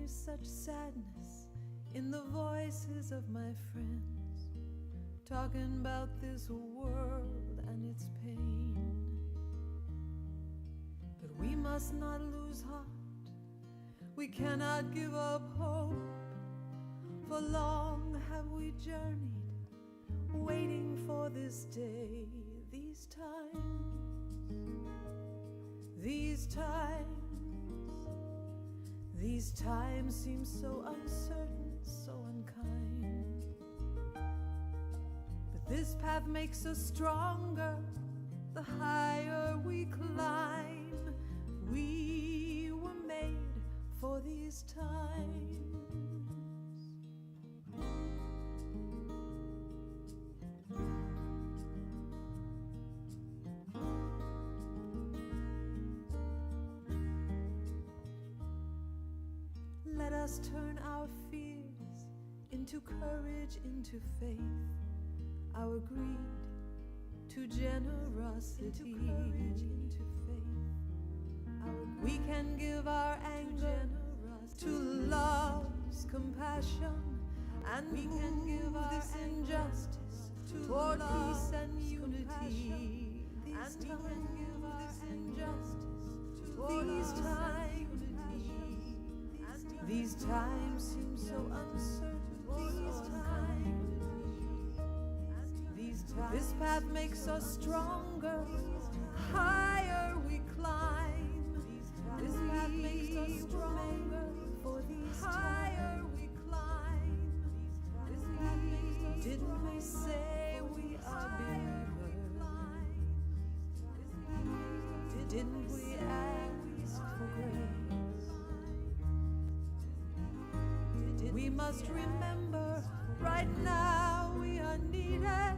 hear such sadness in the voices of my friends, talking about this world and its pain. But we must not lose heart, we cannot give up hope, for long have we journeyed, waiting for this day. These times seem so uncertain, so unkind. But this path makes us stronger, the higher we climb. We were made for these times. Let us turn our fears into courage, into faith, our greed to generosity. We can give our anger to love's compassion, and we can give this injustice toward peace and unity. These times seem so uncertain, this path makes us stronger, higher we climb. This path makes us stronger, for these higher we climb. Didn't we say we are believers? Didn't we ask for grace? We must remember, right now we are needed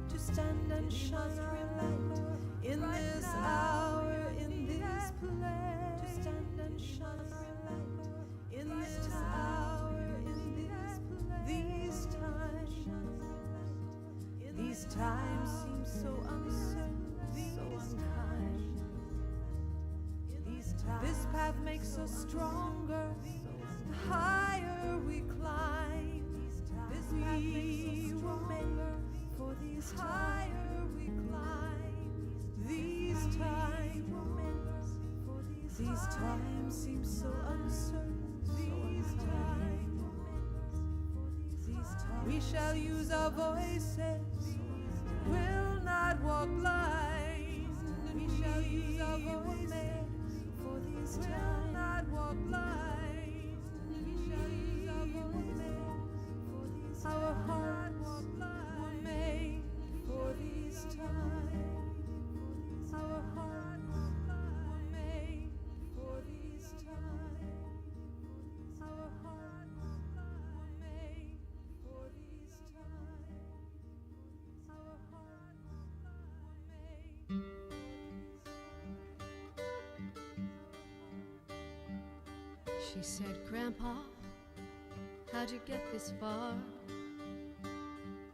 to stand and shine our light in this hour, in this place. To stand and shine our light in this hour, in this place. These times seem so uncertain, so unkind. This path makes us stronger, higher we climb. We were made for these higher we climb. These times seem so uncertain, we shall use our voices, will not walk blind. We shall use our voices for these times, will not walk blind. We shall use our voices for these times. Our hearts were made for these times. Our hearts were made for these times. Our hearts were made for these times. Our hearts were made. She said, Grandpa, how'd you get this far?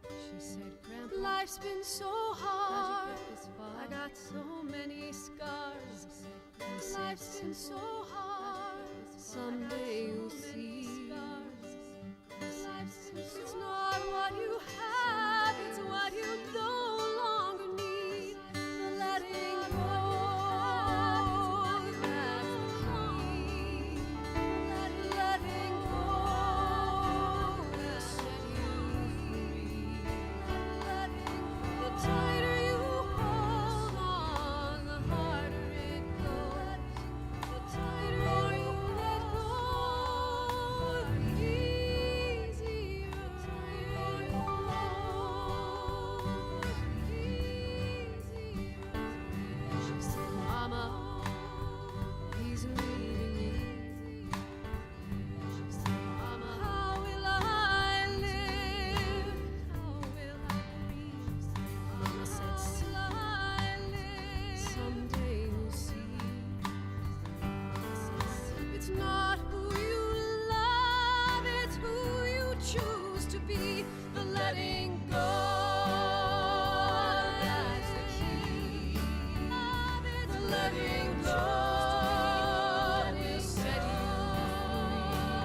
She said, Grandpa, life's been so hard. How'd you get this far? I got so many scars. Life's been so hard. Someday you'll see. It's not what you have, it's what you no longer need. The letting go, that's the key. Letting go will set you free. The tighter you hold on, the harder it goes. The tighter you let go, the easier. The tighter you hold, the easier. She said, Mama, he's leaving you. She said, Mama, how will I live? How will I breathe? Mama said, someday you'll see. It's not who you love, it's who you choose to be. The letting go, that's the key. The letting go will set you free.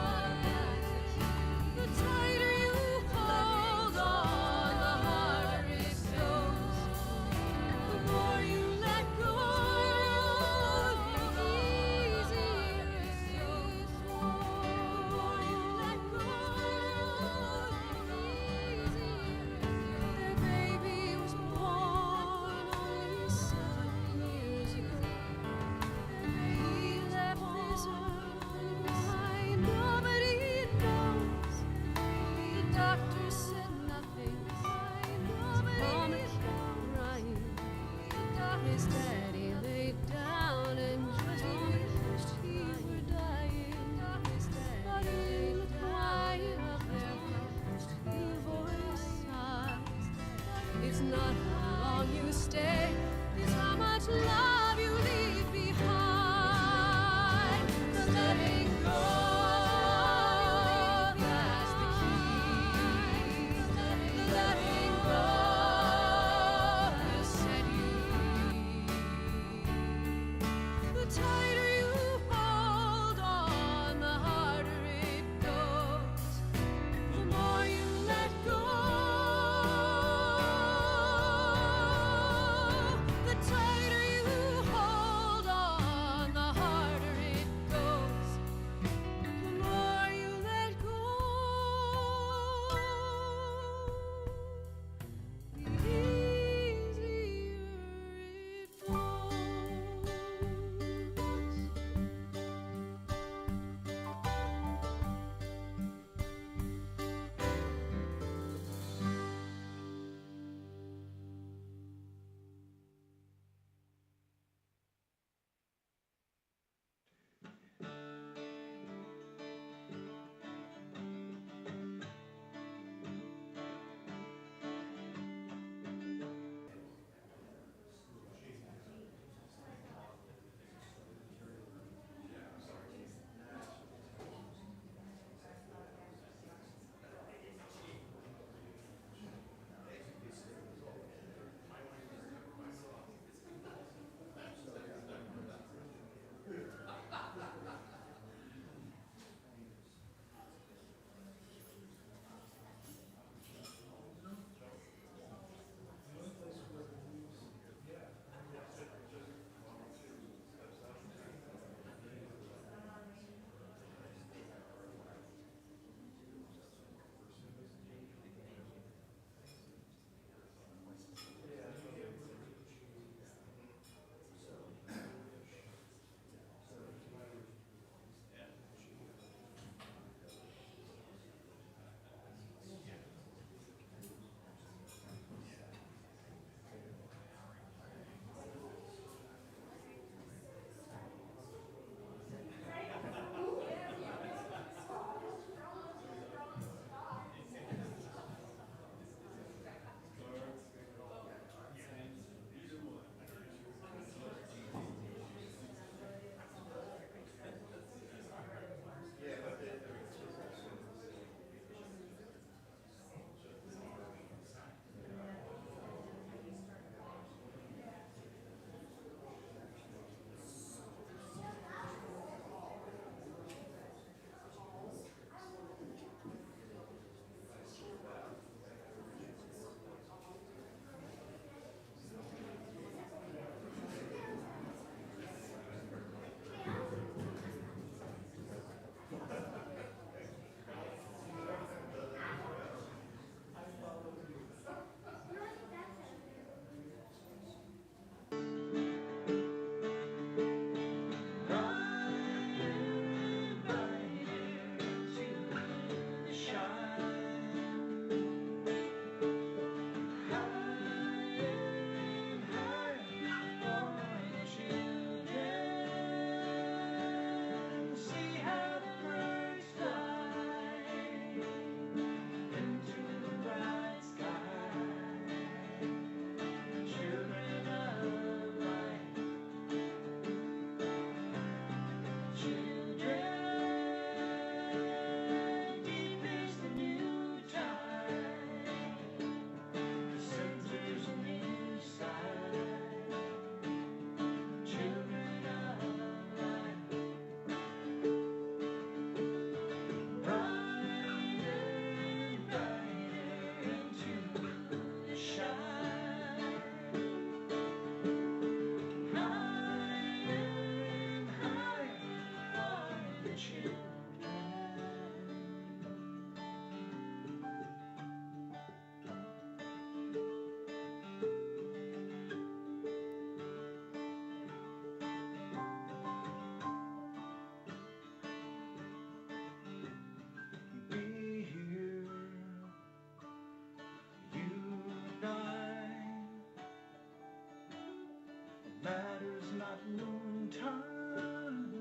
At noontime,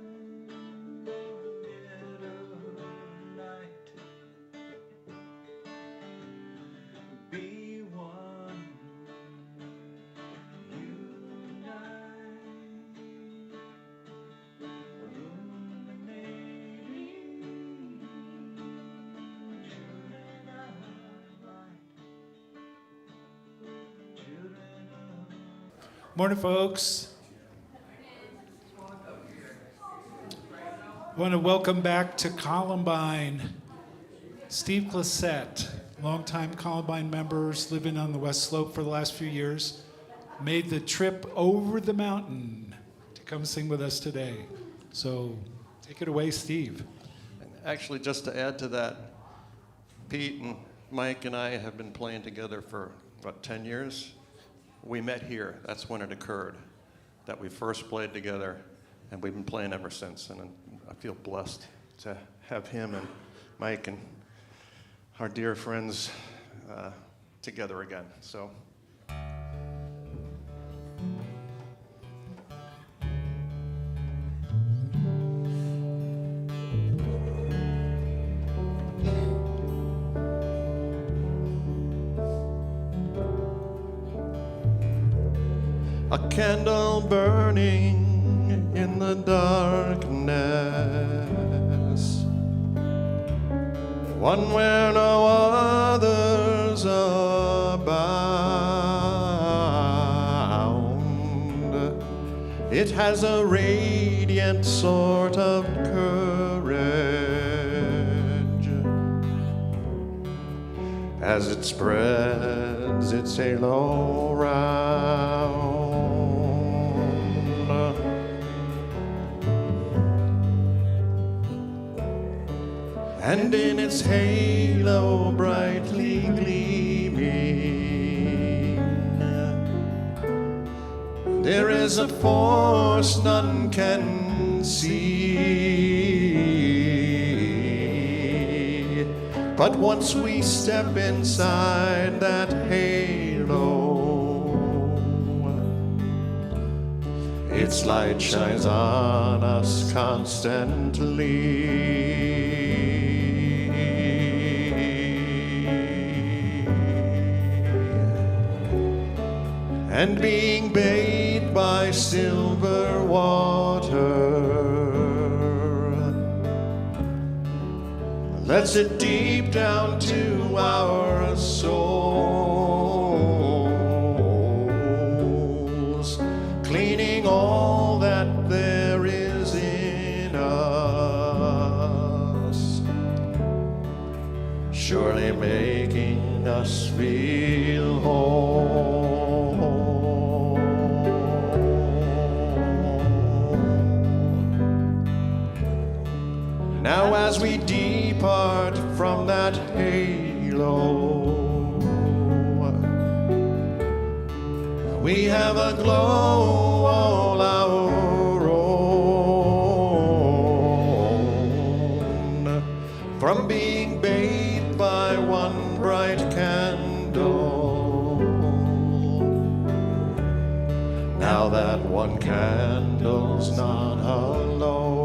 dead of night, be one, unite, illuminating children of light, children of Morning, folks. I want to welcome back to Columbine Steve Glissette, longtime Columbine members living on the West Slope for the last few years, made the trip over the mountain to come sing with us today. So take it away, Steve. Actually, just to add to that, Pete and Mike and I have been playing together for, 10 years? We met here. That's when it occurred, that we first played together, and we've been playing ever since. And I feel blessed to have him and Mike and our dear friends together again. So. A candle burning in the darkness, one where no others abound. It has a radiant sort of courage as it spreads its halo round. And in its halo brightly gleaming, there is a force none can see. But once we step inside that halo, its light shines on us constantly. And being bathed by silver water lets it deep down to our souls, cleaning all that there is in us, surely making us feel whole. Now as we depart from that halo, we have a glow all our own, from being bathed by one bright candle. Now that one candle's not alone.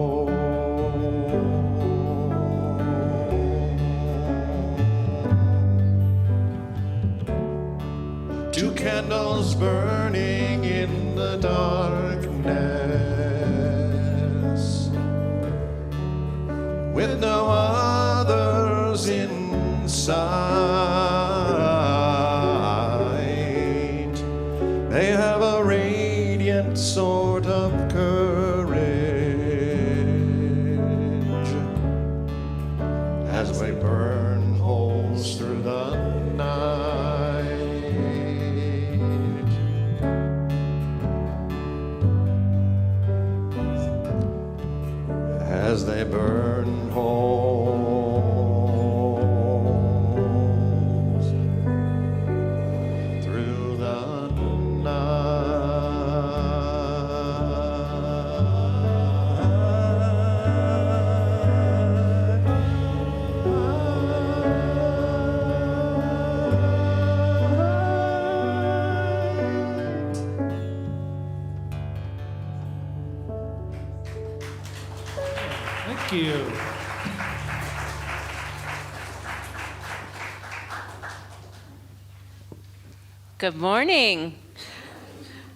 Two candles burning in the darkness, with no others in sight. They have a radiant sort of courage as they burn holes through the night. As they burn holes through the night. Good morning.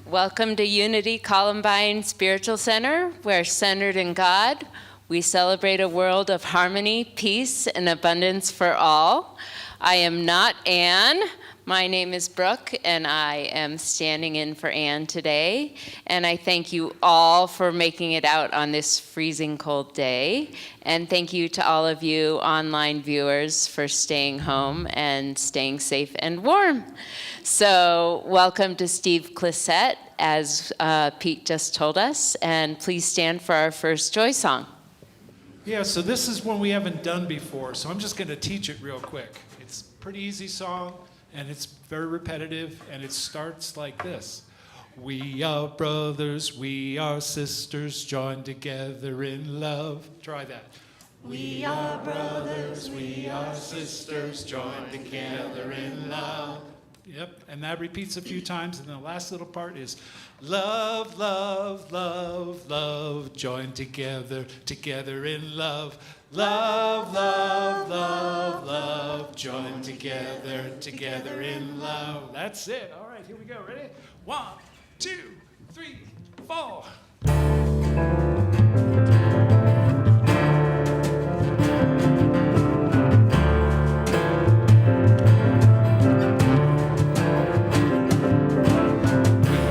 Welcome to Unity Columbine Spiritual Center, where centered in God, we celebrate a world of harmony, peace, and abundance for all. I am not Anne. My name is Brooke, and I am standing in for Anne today. And I thank you all for making it out on this freezing cold day. And thank you to all of you online viewers for staying home and staying safe and warm. So welcome to Steve Clisette, as Pete just told us. And please stand for our first joy song. Yeah, so this is one we haven't done before, so I'm just going to teach it real quick. It's a pretty easy song, and it's very repetitive, and it starts like this. We are brothers, we are sisters, joined together in love. Try that. We are brothers, we are sisters, joined together in love. Yep, and that repeats a few times, and the last little part is love, love, love, love, joined together, together in love. Love, love, love, love, joined together, together in love. That's it. All right, here we go. Ready? 1, 2, 3, 4.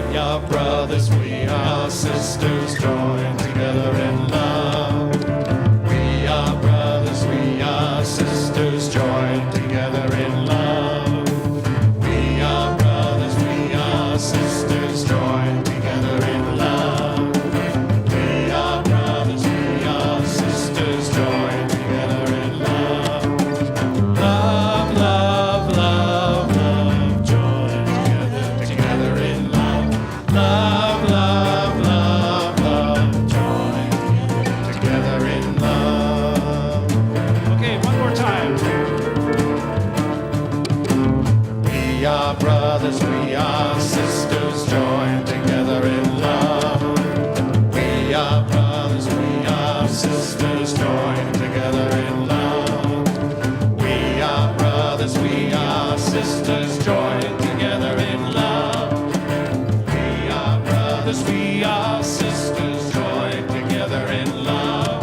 We are brothers, we are sisters, joined together in love. We are brothers, we are sisters, joined together in love. We are brothers, we are sisters, joined together in love. We are brothers, we are sisters, joined together in love. Love, love, love, love, joined together in love. Love, love, love, love, joined together in love. Okay, one more time. We are brothers, we are sisters, joined together in love. We are brothers, we are sisters, joined together in love. We are brothers, we are sisters, joined together in love. We are brothers, we are sisters, joined together in love.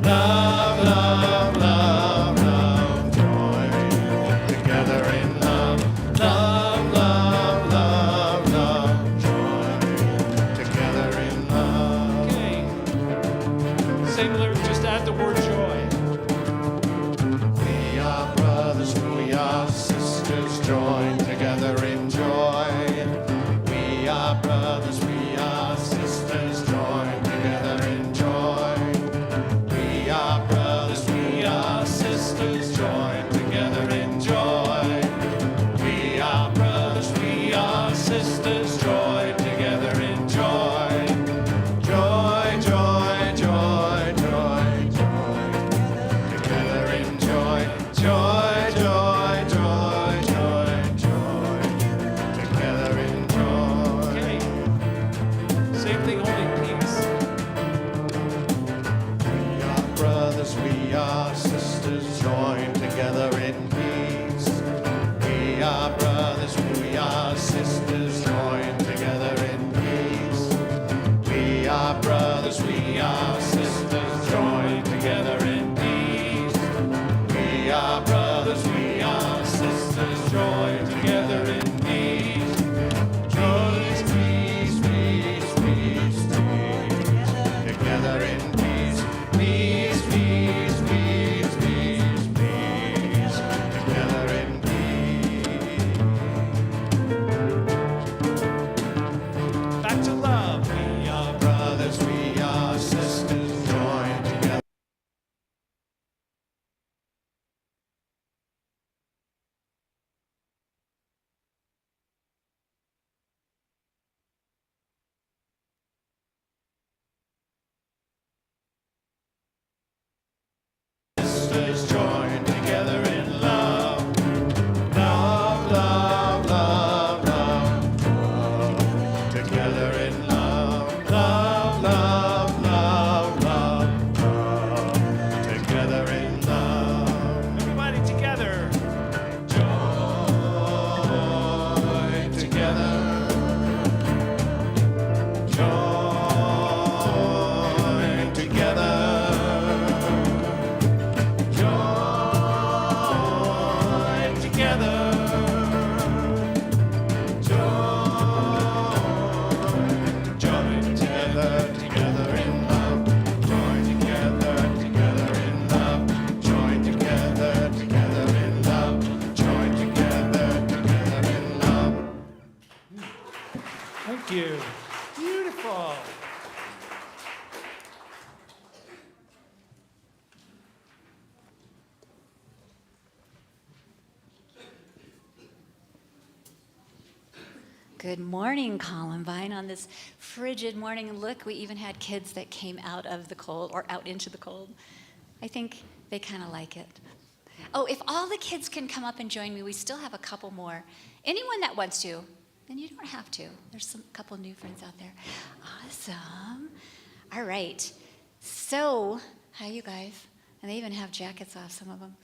Love, love, love, love, joined together in love. Love, love, love, love, joined together in love. Okay. Same lyric, just add the word joy. We are brothers, we are sisters, joined together in joy. We are brothers, we are sisters, joined together in joy. We are brothers, we are sisters, joined together in joy. We are brothers, we are sisters, joined together in joy. Joy, joy, joy, joy, joy, together in joy. Joy, joy, joy, joy, joy, together in joy. Okay. Same thing, only peace. We are brothers, we are sisters, joined together in peace. We are brothers, we are sisters, joined together in peace. We are brothers, we are sisters, joined together in peace. We are brothers, we are sisters, joined together in peace. Peace, peace, peace, peace, peace, together in peace. Peace, peace, peace, peace, peace, together in peace. Back to love. We are brothers, we are sisters, joined together. Good morning, Columbine, on this frigid morning. And look, we even had kids that came out of the cold or out into the cold. I think they kind of like it. Oh, if all the kids can come up and join me, we still have a couple more. Anyone that wants to, then you don't have to. There's a couple new friends out there. Awesome. All right. So, hi, you guys. And they even have jackets off, some of them.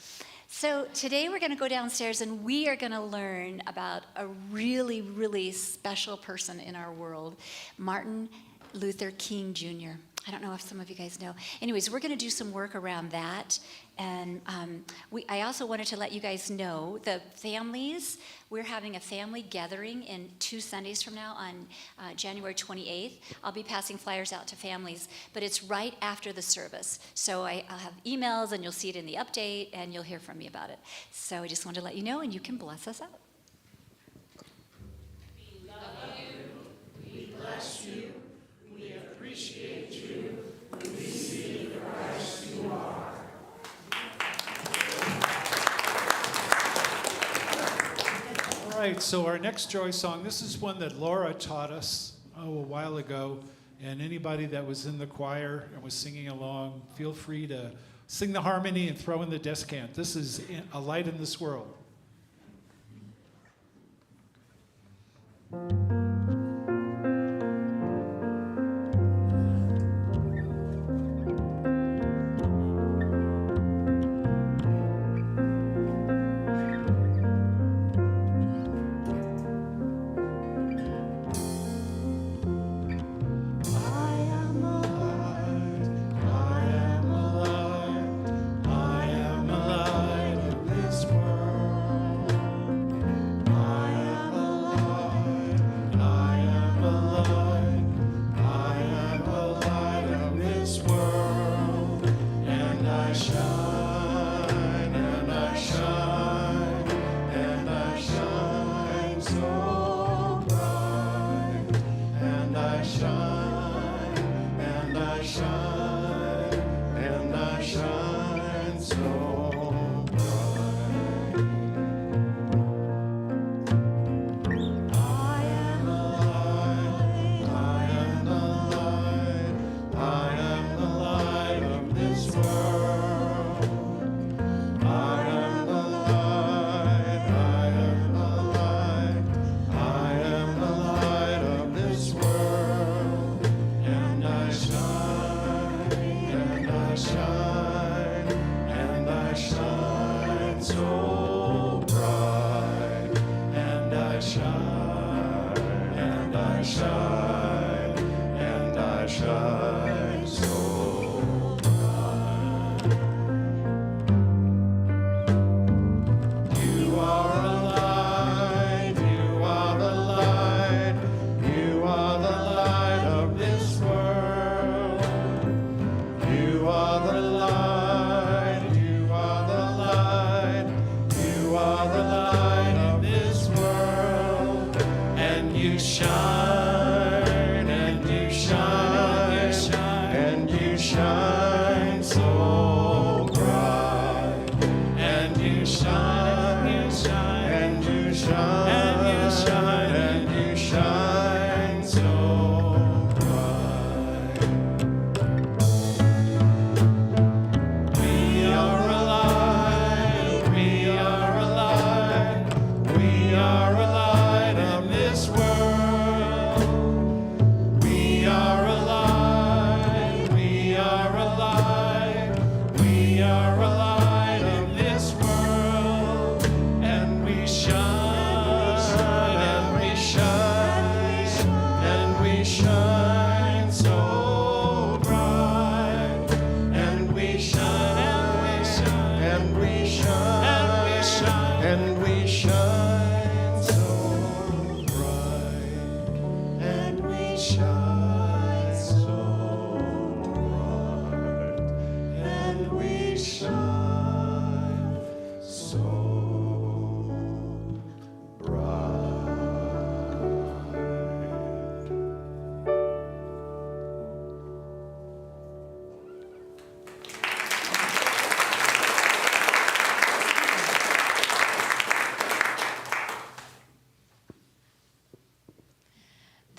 So today we're going to go downstairs and we are going to learn about a really, really special person in our world, Martin Luther King Jr. I don't know if some of you guys know. Anyways, we're going to do some work around that. And I also wanted to let you guys know, the families, we're having a family gathering in 2 Sundays from now on January 28th. I'll be passing flyers out to families, but it's right after the service. So I'll have emails and you'll see it in the update and you'll hear from me about it. So I just wanted to let you know and you can bless us out. We love you. We bless you. We appreciate you. We see the Christ you are. All right, so our next joy song, this is one that Laura taught us a while ago. And anybody that was in the choir and was singing along, feel free to sing the harmony and throw in the descant. This is A Light in This World.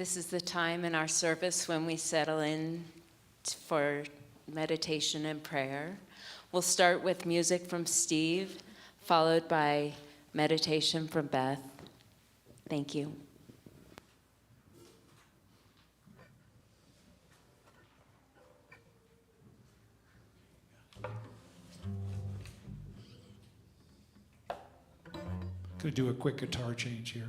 This is the time in our service when we settle in for meditation and prayer. We'll start with music from Steve, followed by meditation from Beth. Thank you. Gonna do a quick guitar change here.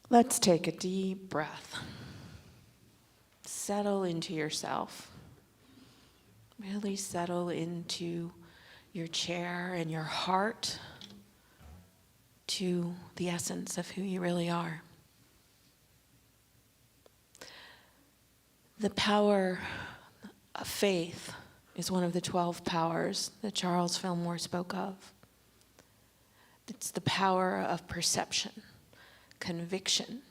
Let's take a deep breath. Settle into yourself. Really settle into your chair and your heart to the essence of who you really are. The power of faith is one of the 12 powers that Charles Fillmore spoke of. It's the power of perception, conviction,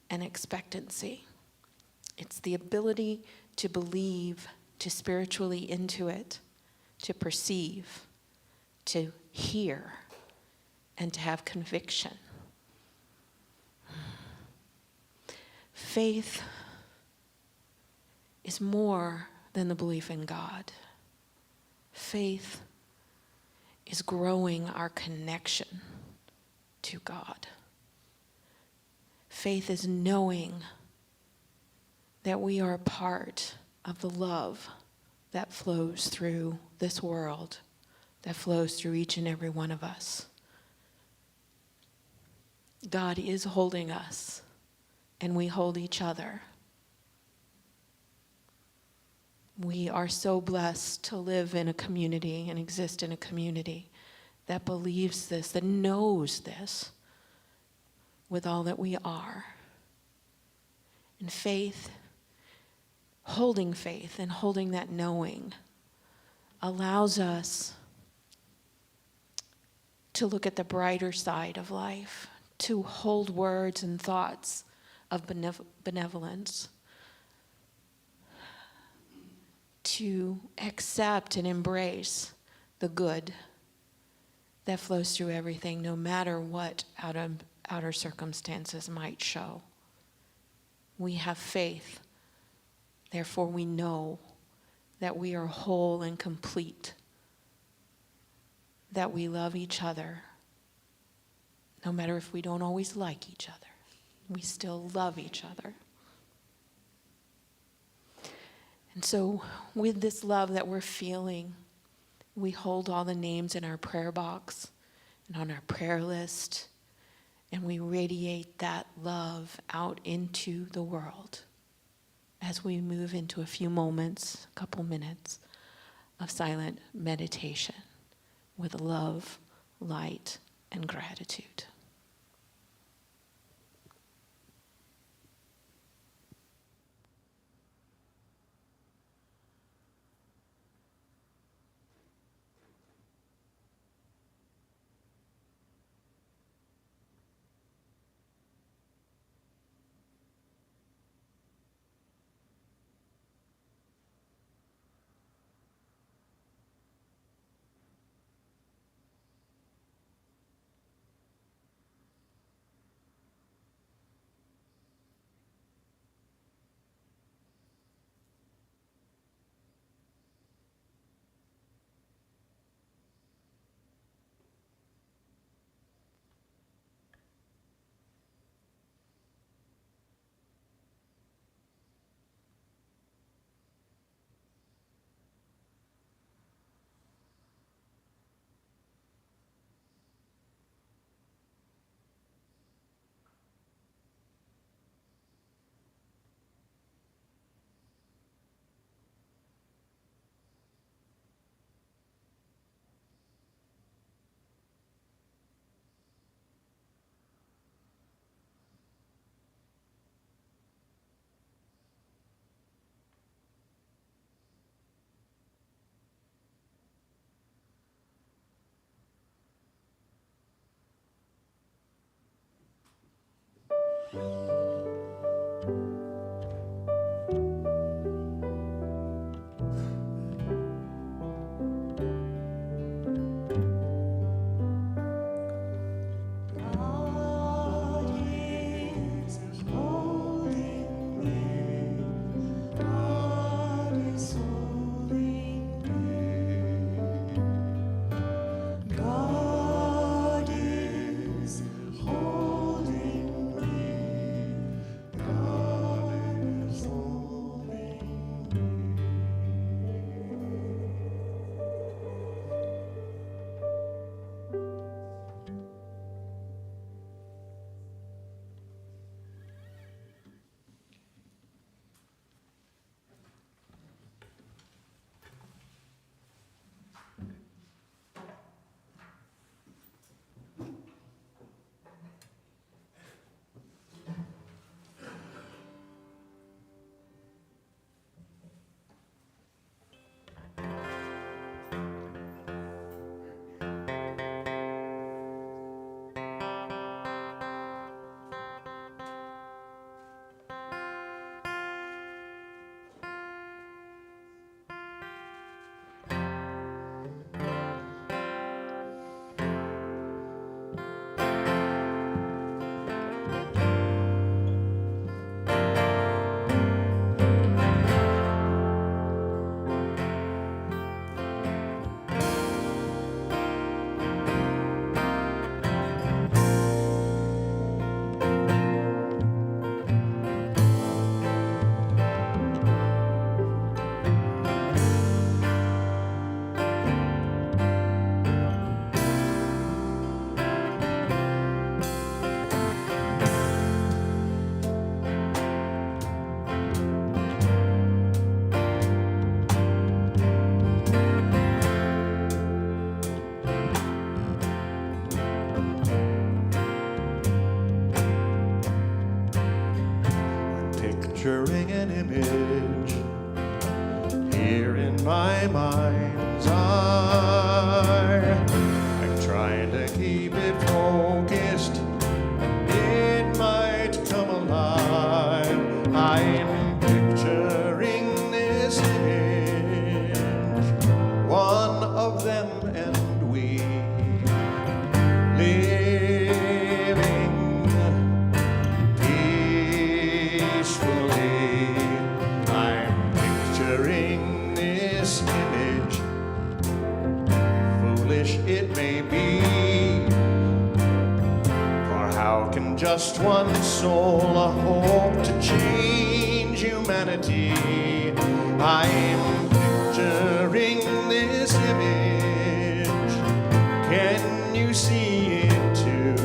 and expectancy. It's the ability to believe, to spiritually intuit, to perceive, to hear, and to have conviction. Faith is more than the belief in God. Faith is growing our connection to God. Faith is knowing that we are a part of the love that flows through this world, that flows through each and every one of us. God is holding us, and we hold each other. We are so blessed to live in a community and exist in a community that believes this, that knows this with all that we are. And faith, holding faith and holding that knowing allows us to look at the brighter side of life, to hold words and thoughts of benevolence, to accept and embrace the good that flows through everything, no matter what outer circumstances might show. We have faith. Therefore, we know that we are whole and complete, that we love each other, no matter if we don't always like each other. We still love each other. And so, with this love that we're feeling, we hold all the names in our prayer box and on our prayer list, and we radiate that love out into the world as we move into a few moments, a couple minutes of silent meditation with love, light, and gratitude. Picturing an image here in my mind's eye. I'm trying to keep it focused. It might come alive. I'm picturing this image, one of them and we. humanity. I'm picturing this image. Can you see it too?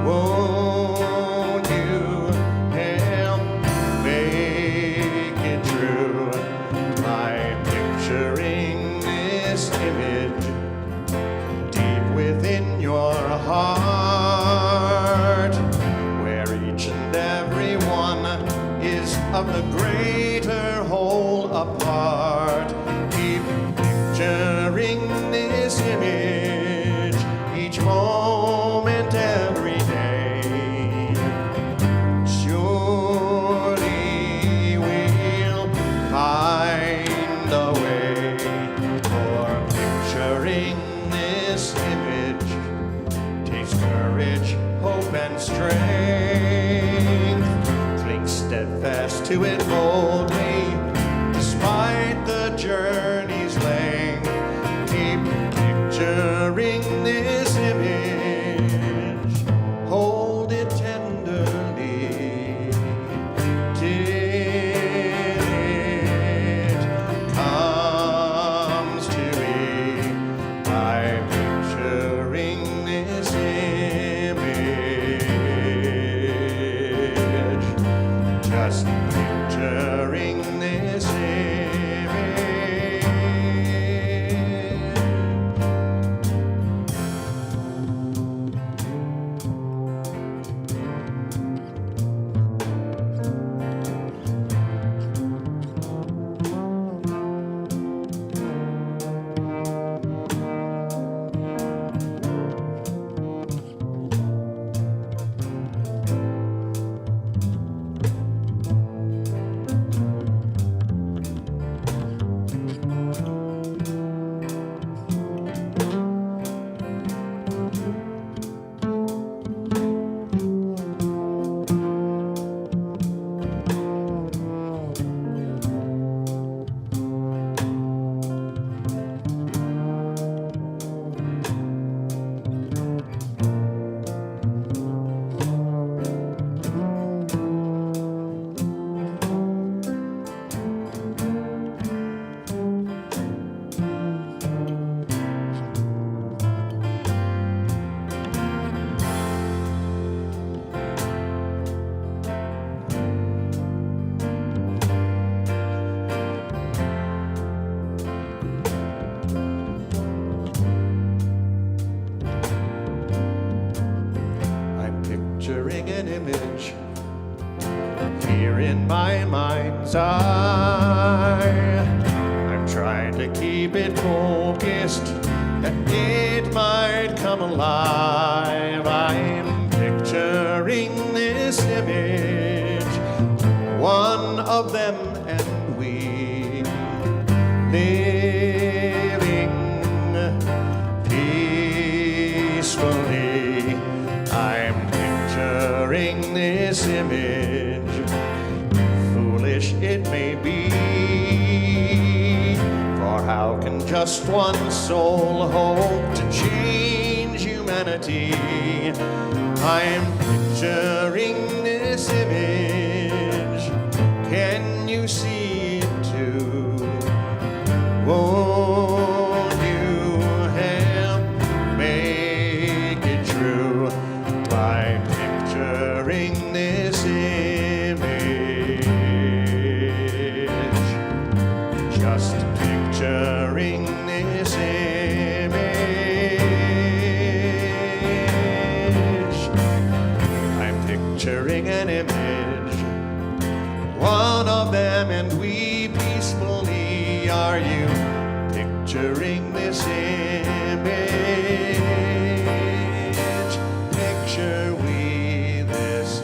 Won't you help make it true? I'm picturing this image deep within your heart, where each and every one is of the greater whole apart. Keep picturing this image each moment, every day. Surely we'll find a way, for picturing this image takes courage, hope, and strength. Cling steadfast to it boldly, despite the journey's length. Keep picturing this image, hold it tenderly, till it comes to be. I'm picturing this image, just picturing this image. I'm picturing an image here in my mind's eye. I'm trying to keep it focused, that it might come alive. I'm picturing this image, one of them and we, living peacefully. I'm picturing this image, foolish it may be, for how can just one soul hope to change humanity? I'm picturing this image, can you see it too? Won't you help make it true by picturing this image? Just picturing this image. I'm picturing an image, one of them and we peacefully. Are you picturing this image? Picture we this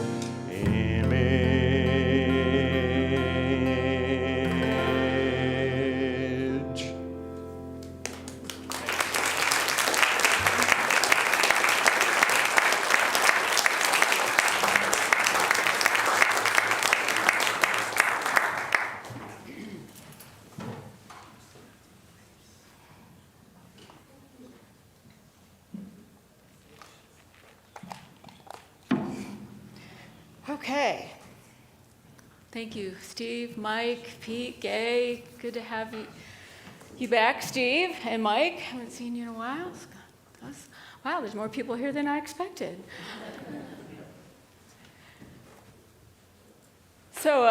image. Okay. Thank you, Steve, Mike, Pete, Gay. Good to have you back, Steve and Mike. Haven't seen you in a while. Wow, there's more people here than I expected. So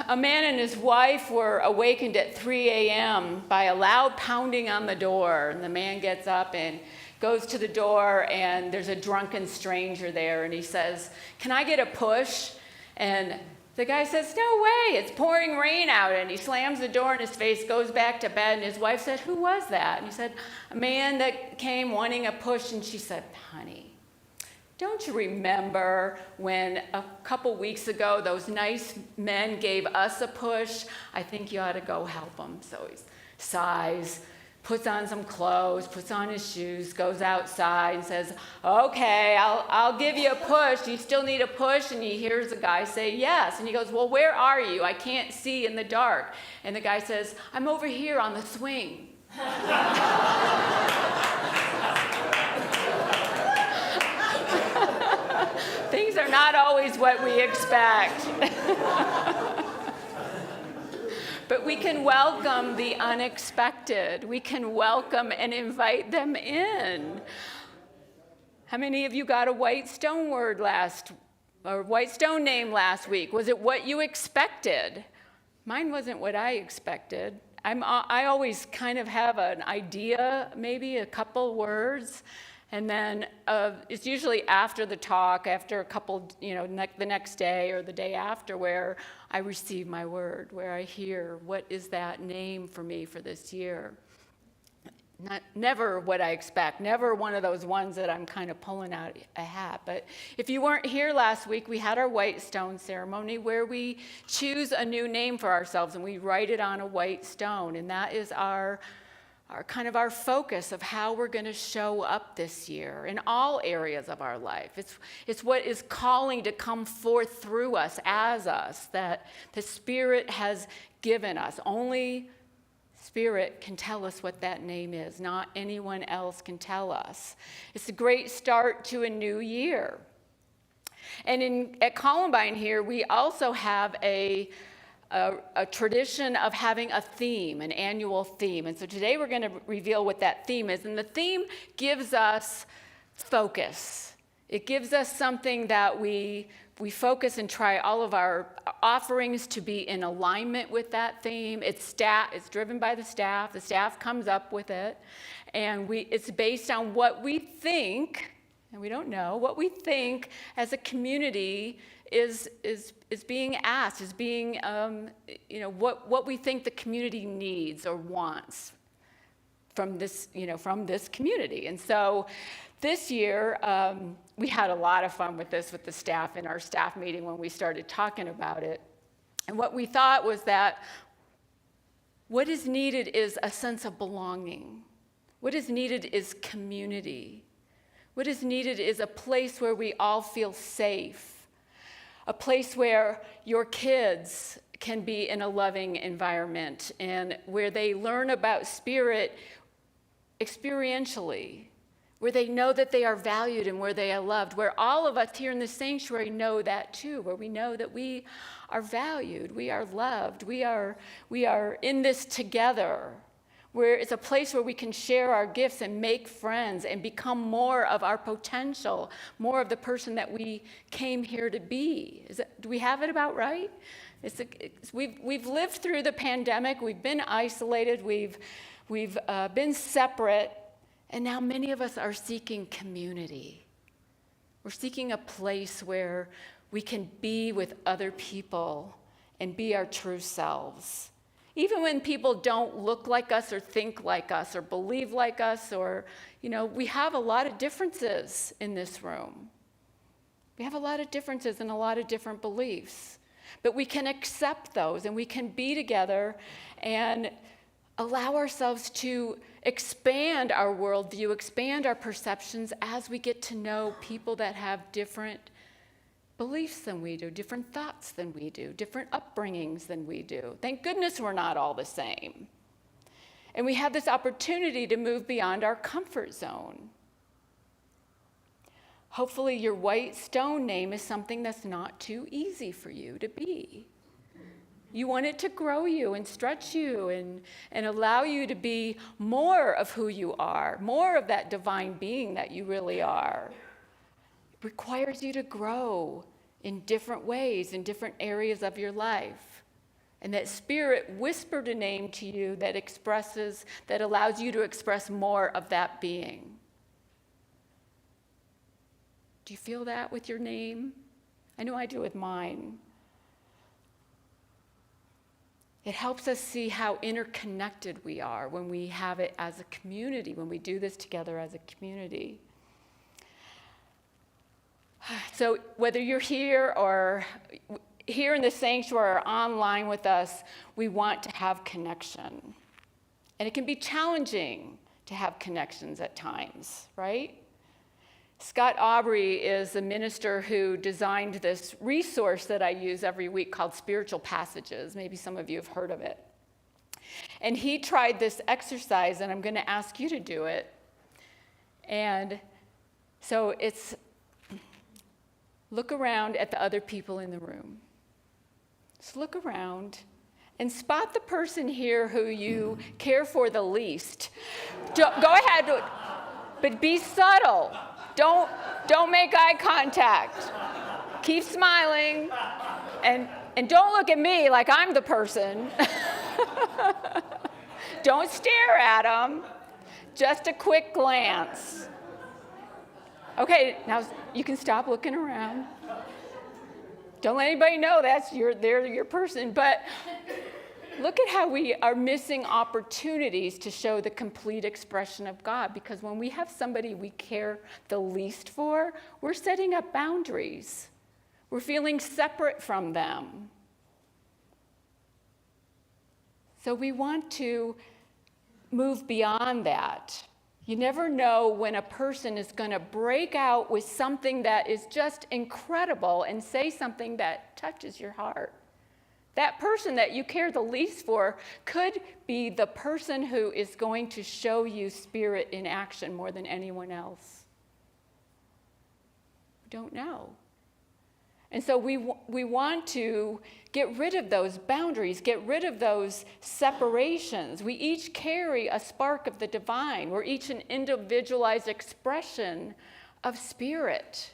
a man and his wife were awakened at 3 a.m. by a loud pounding on the door. And the man gets up and goes to the door, and there's a drunken stranger there. And he says, "Can I get a push?" And the guy says, "No way, it's pouring rain out." And he slams the door in his face, goes back to bed. And his wife said, "Who was that?" And he said, "A man that came wanting a push." And she said, "Honey, don't you remember when a couple weeks ago those nice men gave us a push? I think you ought to go help them." So he sighs, puts on some clothes, puts on his shoes, goes outside and says, "Okay, I'll give you a push. Do you still need a push?" And he hears the guy say, "Yes." And he goes, "Well, where are you? I can't see in the dark." And the guy says, "I'm over here on the swing." Things are not always what we expect. But we can welcome the unexpected. We can welcome and invite them in. How many of you got a white stone white stone name last week? Was it what you expected? Mine wasn't what I expected. I always kind of have an idea, maybe a couple words. And then it's usually after the talk, after a couple, the next day or the day after, where I receive my word, where I hear, what is that name for me for this year? Never what I expect, never one of those ones that I'm kind of pulling out a hat. But if you weren't here last week, we had our white stone ceremony where we choose a new name for ourselves and we write it on a white stone. And that is our focus of how we're going to show up this year in all areas of our life. It's what is calling to come forth through us, as us, that the Spirit has given us. Only Spirit can tell us what that name is. Not anyone else can tell us. It's a great start to a new year. And at Columbine here, we also have a tradition of having a theme, an annual theme. And so today we're going to reveal what that theme is. And the theme gives us focus. It gives us something that we focus and try all of our offerings to be in alignment with that theme. It's driven by the staff. The staff comes up with it. And it's based on what we think, and we don't know, what we think as a community is being asked, is being, what we think the community needs or wants from this community. And so this year, we had a lot of fun with this with the staff in our staff meeting when we started talking about it. And what we thought was that what is needed is a sense of belonging. What is needed is community. What is needed is a place where we all feel safe. A place where your kids can be in a loving environment and where they learn about Spirit experientially, where they know that they are valued and where they are loved, where all of us here in the sanctuary know that too, where we know that we are valued, we are loved, we are in this together, where it's a place where we can share our gifts and make friends and become more of our potential, more of the person that we came here to be. Do we have it about right? We've lived through the pandemic. We've been isolated. We've been separate. And now many of us are seeking community. We're seeking a place where we can be with other people and be our true selves. Even when people don't look like us or think like us or believe like us, or, we have a lot of differences in this room. We have a lot of differences and a lot of different beliefs. But we can accept those and we can be together and allow ourselves to expand our worldview, expand our perceptions as we get to know people that have different beliefs than we do, different thoughts than we do, different upbringings than we do. Thank goodness we're not all the same. And we have this opportunity to move beyond our comfort zone. Hopefully your white stone name is something that's not too easy for you to be. You want it to grow you and stretch you and allow you to be more of who you are, more of that divine being that you really are. It requires you to grow in different ways, in different areas of your life. And that Spirit whispered a name to you that allows you to express more of that being. Do you feel that with your name? I know I do with mine. It helps us see how interconnected we are when we have it as a community, when we do this together as a community. So whether you're here or here in the sanctuary or online with us, we want to have connection. And it can be challenging to have connections at times, right? Scott Aubrey is a minister who designed this resource that I use every week called Spiritual Passages. Maybe some of you have heard of it. And he tried this exercise, and I'm going to ask you to do it. And so it's look around at the other people in the room. Just look around and spot the person here who you care for the least. Go ahead, but be subtle. Don't make eye contact. Keep smiling. And don't look at me like I'm the person. Don't stare at them. Just a quick glance. Okay, now you can stop looking around. Don't let anybody know they're your person. But look at how we are missing opportunities to show the complete expression of God. Because when we have somebody we care the least for, we're setting up boundaries. We're feeling separate from them. So we want to move beyond that. You never know when a person is going to break out with something that is just incredible and say something that touches your heart. That person that you care the least for could be the person who is going to show you Spirit in action more than anyone else. We don't know. And so we want to get rid of those boundaries, get rid of those separations. We each carry a spark of the divine. We're each an individualized expression of Spirit.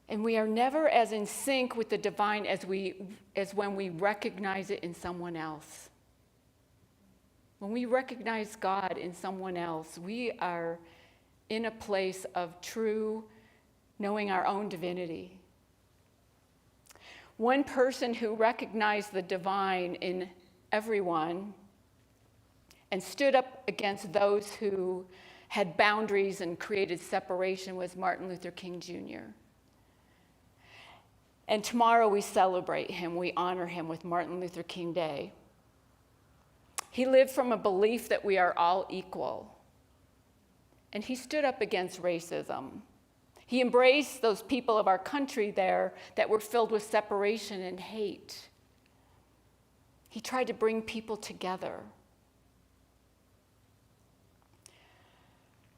And we are never as in sync with the divine as when we recognize it in someone else. When we recognize God in someone else, we are in a place of true knowing our own divinity. One person who recognized the divine in everyone and stood up against those who had boundaries and created separation was Martin Luther King Jr. And tomorrow we celebrate him, we honor him with Martin Luther King Day. He lived from a belief that we are all equal. And he stood up against racism. He embraced those people of our country there that were filled with separation and hate. He tried to bring people together.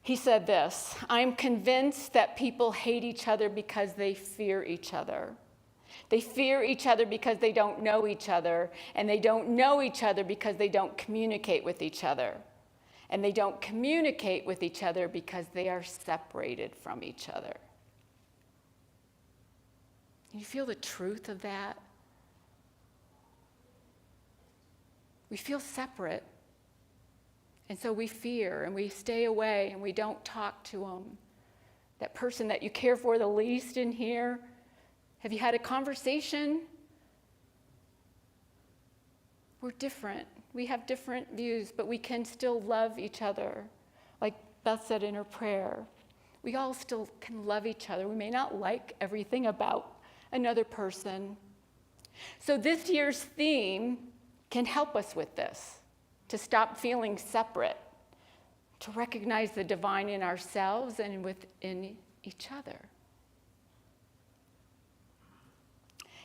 He said this, "I'm convinced that people hate each other because they fear each other. They fear each other because they don't know each other, and they don't know each other because they don't communicate with each other. And they don't communicate with each other because they are separated from each other." Can you feel the truth of that? We feel separate. And so we fear and we stay away and we don't talk to them. That person that you care for the least in here, have you had a conversation? We're different. We have different views, but we can still love each other. Like Beth said in her prayer, we all still can love each other. We may not like everything about another person. So this year's theme can help us with this, to stop feeling separate, to recognize the divine in ourselves and within each other.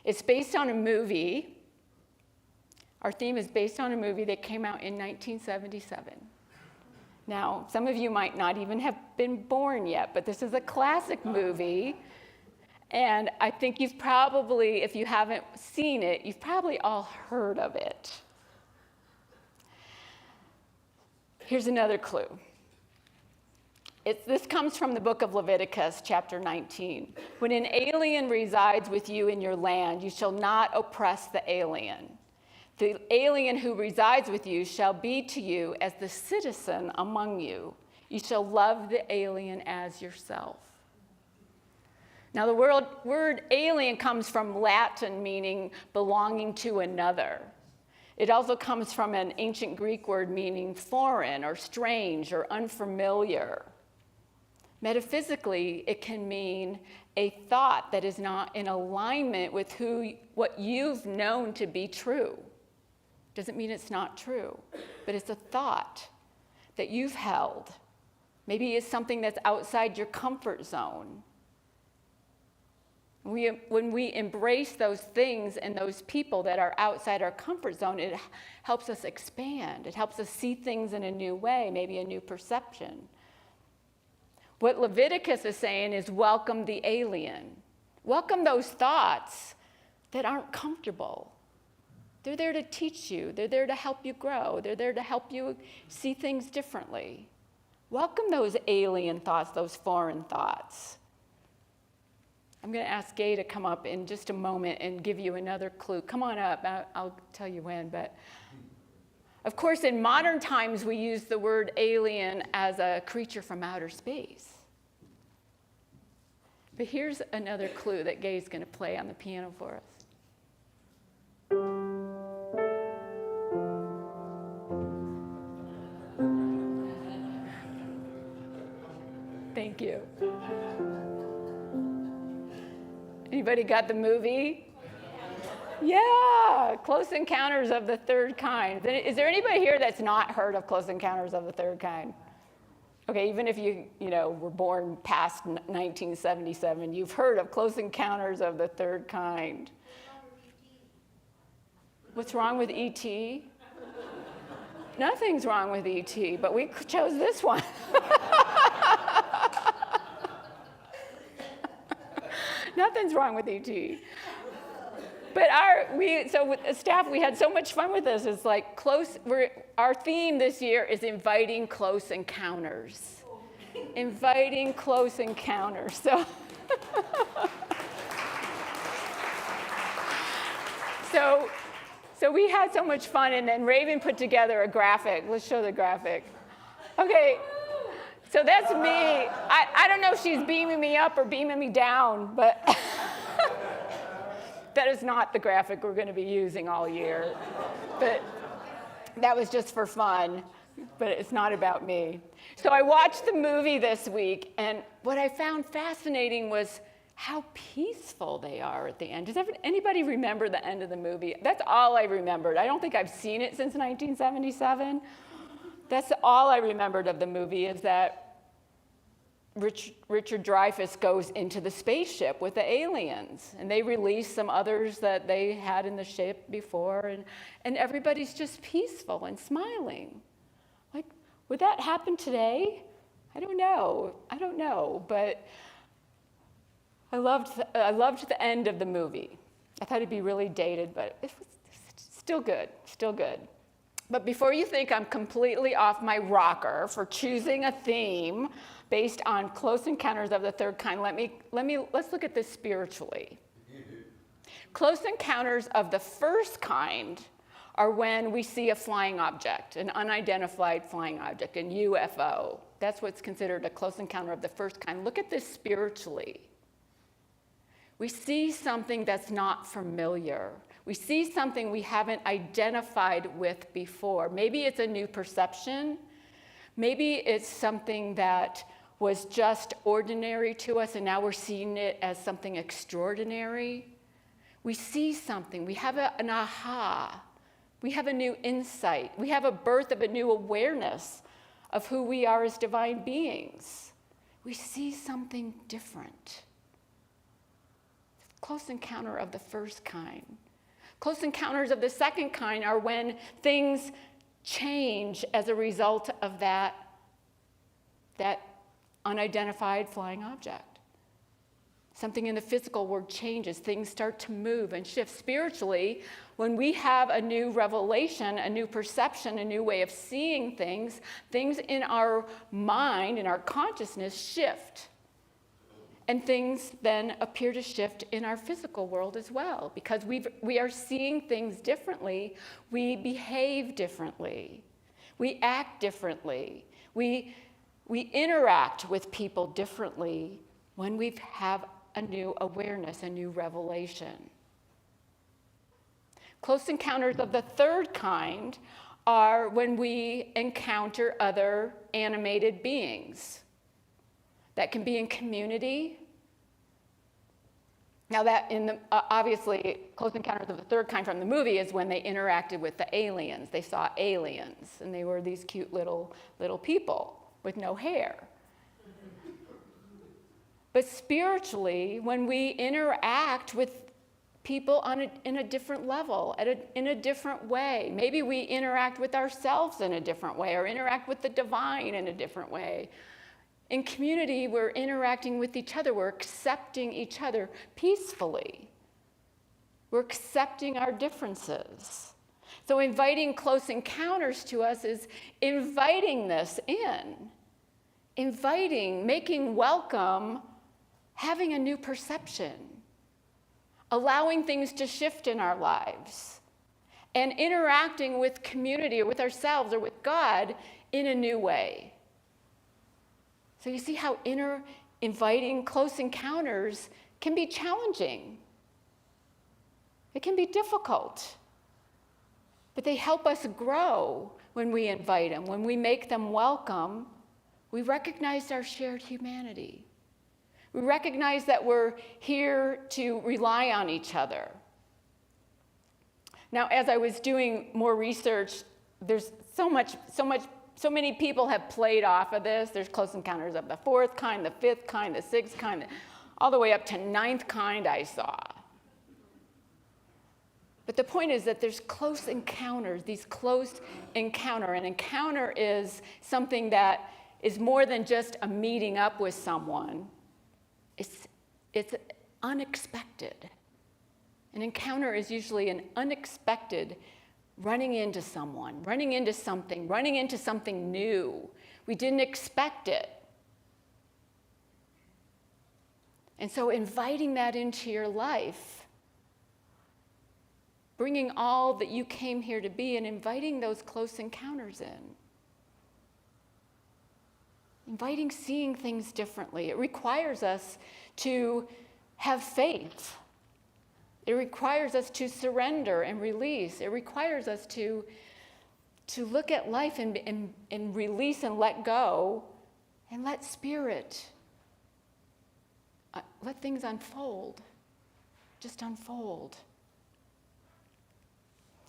It's based on a movie. Our theme is based on a movie that came out in 1977. Now, some of you might not even have been born yet, but this is a classic movie. And I think you've probably, if you haven't seen it, you've probably all heard of it. Here's another clue. This comes from the book of Leviticus, chapter 19. When an alien resides with you in your land, you shall not oppress the alien. The alien who resides with you shall be to you as the citizen among you. You shall love the alien as yourself. Now, the word alien comes from Latin, meaning belonging to another. It also comes from an ancient Greek word meaning foreign or strange or unfamiliar. Metaphysically, it can mean a thought that is not in alignment with what you've known to be true. Doesn't mean it's not true, but it's a thought that you've held. Maybe it's something that's outside your comfort zone. When we embrace those things and those people that are outside our comfort zone, it helps us expand. It helps us see things in a new way, maybe a new perception. What Leviticus is saying is welcome the alien. Welcome those thoughts that aren't comfortable. They're there to teach you. They're there to help you grow. They're there to help you see things differently. Welcome those alien thoughts, those foreign thoughts. I'm going to ask Gay to come up in just a moment and give you another clue. Come on up. I'll tell you when. But of course, in modern times, we use the word alien as a creature from outer space. But here's another clue that Gay's going to play on the piano for us. Thank you. Anybody got the movie? Yeah, Close Encounters of the Third Kind. Is there anybody here that's not heard of Close Encounters of the Third Kind? Okay, even if you were born past 1977, you've heard of Close Encounters of the Third Kind. What's wrong with E.T.? Nothing's wrong with E.T., but we chose this one. Nothing's wrong with E.T. But with the staff, we had so much fun with this. It's like our theme this year is inviting close encounters. Inviting close encounters. So we had so much fun, and then Raven put together a graphic. Let's show the graphic. Okay. So that's me. I don't know if she's beaming me up or beaming me down, but that is not the graphic we're going to be using all year. But that was just for fun, but it's not about me. So I watched the movie this week, and what I found fascinating was how peaceful they are at the end. Does anybody remember the end of the movie? That's all I remembered. I don't think I've seen it since 1977. That's all I remembered of the movie, is that Richard Dreyfuss goes into the spaceship with the aliens, and they release some others that they had in the ship before, and everybody's just peaceful and smiling. Like, would that happen today? I don't know, but I loved the end of the movie. I thought it'd be really dated, but it was still good. But before you think I'm completely off my rocker for choosing a theme based on Close Encounters of the Third Kind, let's look at this spiritually. Close encounters of the first kind are when we see a flying object, an unidentified flying object, an UFO. That's what's considered a close encounter of the first kind. Look at this spiritually. We see something that's not familiar. We see something we haven't identified with before. Maybe it's a new perception. Maybe it's something that was just ordinary to us, and now we're seeing it as something extraordinary. We see something. We have an aha. We have a new insight. We have a birth of a new awareness of who we are as divine beings. We see something different. Close encounter of the first kind. Close encounters of the second kind are when things change as a result of that unidentified flying object. Something in the physical world changes. Things start to move and shift. Spiritually, when we have a new revelation, a new perception, a new way of seeing things, things in our mind, in our consciousness shift. And things then appear to shift in our physical world as well. Because we are seeing things differently, we behave differently, we act differently, we interact with people differently when we have a new awareness, a new revelation. Close encounters of the third kind are when we encounter other animated beings. That can be in community. Now that obviously, Close Encounters of the Third Kind from the movie is when they interacted with the aliens. They saw aliens, and they were these cute little people with no hair. But spiritually, when we interact with people in a different level, in a different way, maybe we interact with ourselves in a different way, or interact with the divine in a different way. In community, we're interacting with each other. We're accepting each other peacefully. We're accepting our differences. So inviting close encounters to us is inviting this in. Inviting, making welcome, having a new perception, allowing things to shift in our lives, and interacting with community or with ourselves or with God in a new way. So you see how inviting close encounters can be challenging. It can be difficult. But they help us grow when we invite them. When we make them welcome, we recognize our shared humanity. We recognize that we're here to rely on each other. Now, as I was doing more research, there's so many people have played off of this. There's Close Encounters of the Fourth Kind, the Fifth Kind, the Sixth Kind, all the way up to Ninth Kind I saw. But the point is that there's close encounters, these close encounter. An encounter is something that is more than just a meeting up with someone. It's unexpected. An encounter is usually an unexpected running into someone, running into something new. We didn't expect it. And so inviting that into your life, bringing all that you came here to be and inviting those close encounters in. Inviting seeing things differently. It requires us to have faith. It requires us to surrender and release. It requires us to look at life and release and let go and let spirit, let things unfold. Just unfold.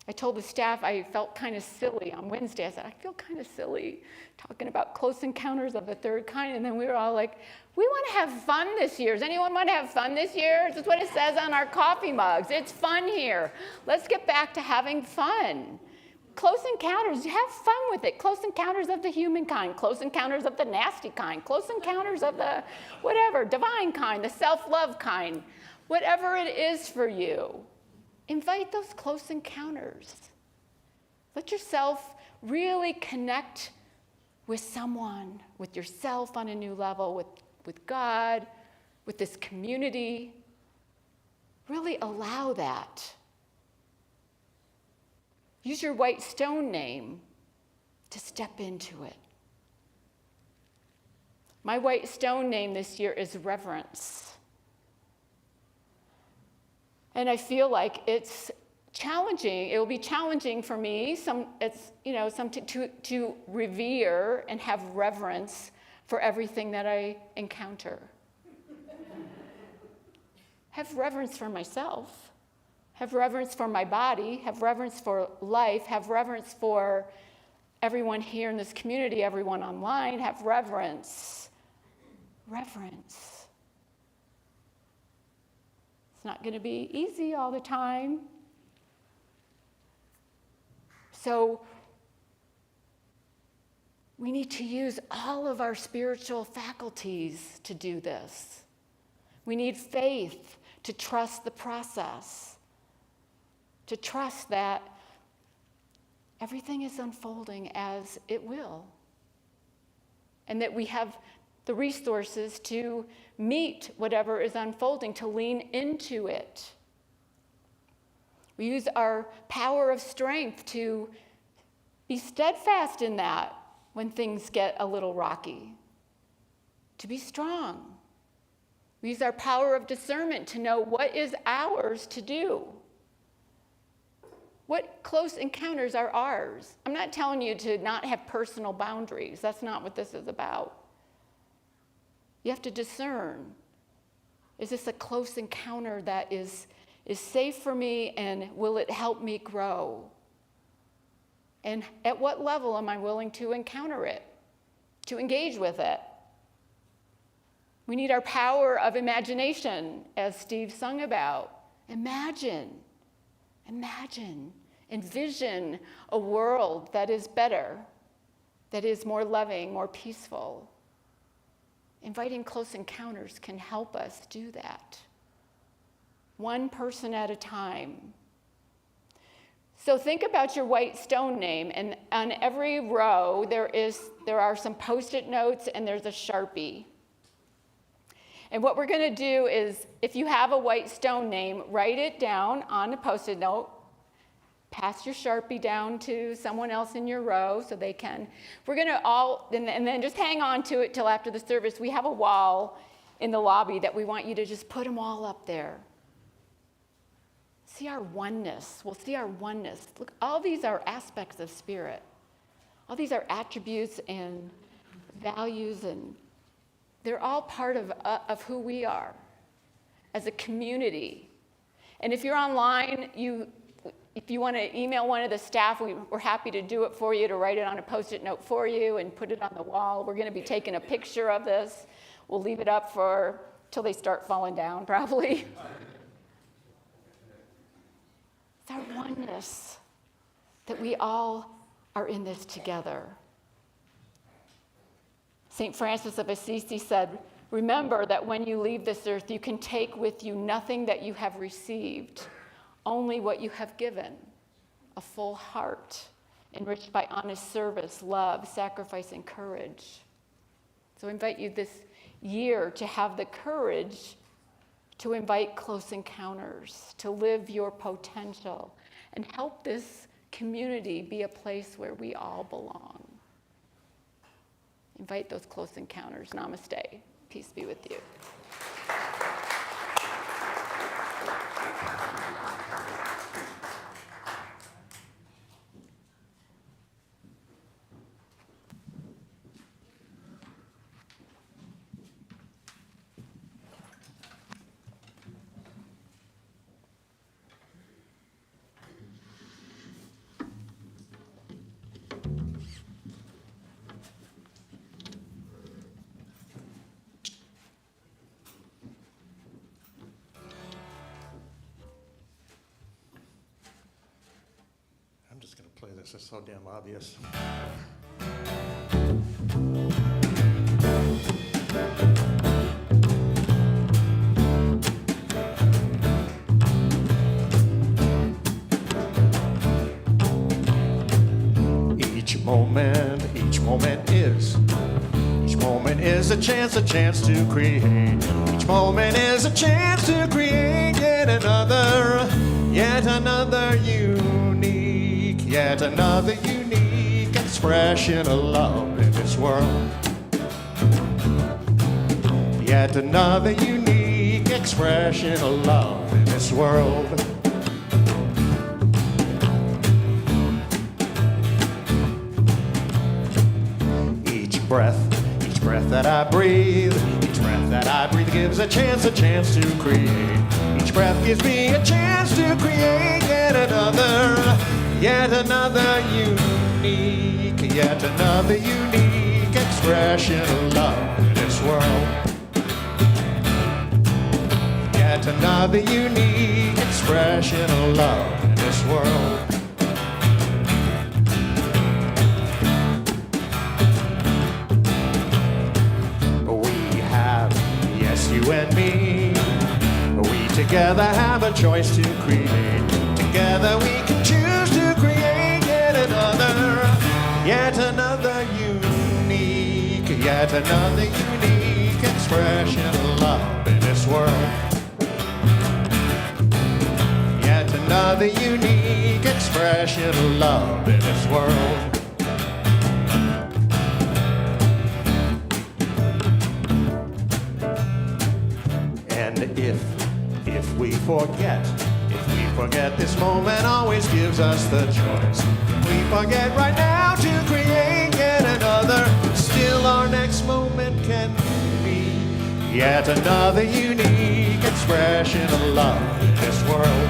I told the staff I felt kind of silly on Wednesday. I said, I feel kind of silly talking about close encounters of the third kind. And then we were all like, we want to have fun this year. Does anyone want to have fun this year? This is what it says on our coffee mugs. It's fun here. Let's get back to having fun. Close encounters, have fun with it. Close encounters of the human kind, close encounters of the nasty kind, close encounters of the whatever, divine kind, the self-love kind, whatever it is for you. Invite those close encounters. Let yourself really connect with someone, with yourself on a new level, with God, with this community. Really allow that. Use your white stone name to step into it. My white stone name this year is reverence. And I feel like it's challenging. It will be challenging for me. To revere and have reverence for everything that I encounter. Have reverence for myself. Have reverence for my body. Have reverence for life. Have reverence for everyone here in this community, everyone online. Have reverence. Reverence. It's not going to be easy all the time. So we need to use all of our spiritual faculties to do this. We need faith to trust the process, to trust that everything is unfolding as it will, and that we have the resources to meet whatever is unfolding, to lean into it. We use our power of strength to be steadfast in that when things get a little rocky, to be strong. We use our power of discernment to know what is ours to do. What close encounters are ours? I'm not telling you to not have personal boundaries. That's not what this is about. You have to discern. Is this a close encounter that is safe for me, and will it help me grow? And at what level am I willing to encounter it, to engage with it? We need our power of imagination, as Steve sung about. Imagine, envision a world that is better, that is more loving, more peaceful. Inviting close encounters can help us do that. One person at a time. So think about your white stone name, and on every row there are some Post-it notes and there's a Sharpie. And what we're going to do is, if you have a white stone name, write it down on a Post-it note. Pass your Sharpie down to someone else in your row so they can. We're going to all, and then just hang on to it till after the service. We have a wall in the lobby that we want you to just put them all up there. See our oneness. We'll see our oneness. Look, all these are aspects of spirit. All these are attributes and values, and they're all part of who we are as a community. And if you're online, if you want to email one of the staff, we're happy to do it for you, to write it on a Post-it note for you and put it on the wall. We're going to be taking a picture of this. We'll leave it up till they start falling down, probably. It's our oneness that we all are in this together. St. Francis of Assisi said, "Remember that when you leave this earth, you can take with you nothing that you have received, only what you have given, a full heart, enriched by honest service, love, sacrifice, and courage." So I invite you this year to have the courage to invite close encounters, to live your potential, and help this community be a place where we all belong. Invite those close encounters. Namaste. Peace be with you. Play this, it's so damn obvious. Each moment is a chance to create. Each moment is a chance to create yet another unique expression of love in this world. Yet another unique expression of love in this world. Each breath that I breathe, gives a chance to create. Each breath gives me a chance to create yet another unique expression of love in this world. Yet another unique expression of love in this world. We have, yes, you and me, together have a choice to create. Together we can choose to create yet another unique expression of love in this world. Yet another unique expression of love in this world. And if we forget this moment always gives us the choice. We forget right now to create yet another. Still our next moment can be yet another unique expression of love in this world.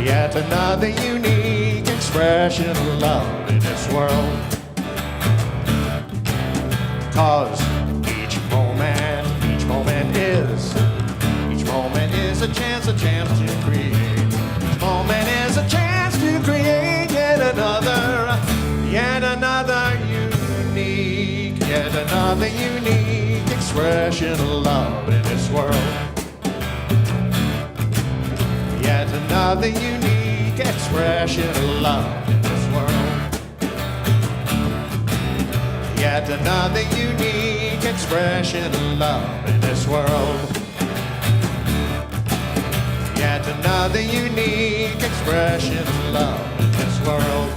Yet another unique expression of love in this world. 'Cause each moment is a chance to create. Each moment is a chance to create yet another unique expression of love in this world. Yet another unique expression of love in this world. Yet another unique expression of love in this world. Yet another unique expression of love in this world.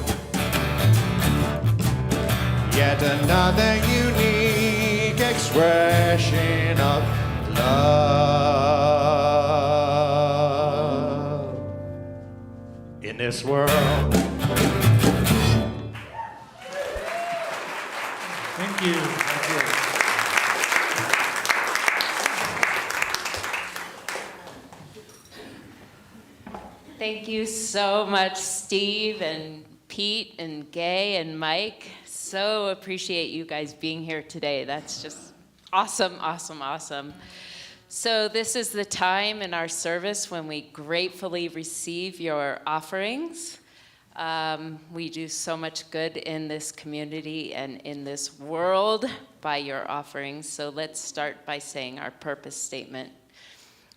Yet another unique expression of love in this world. Thank you. Thank you so much, Steve and Pete and Gay and Mike. So appreciate you guys being here today. That's just awesome, awesome, awesome. So this is the time in our service when we gratefully receive your offerings. We do so much good in this community and in this world by your offerings. So let's start by saying our purpose statement.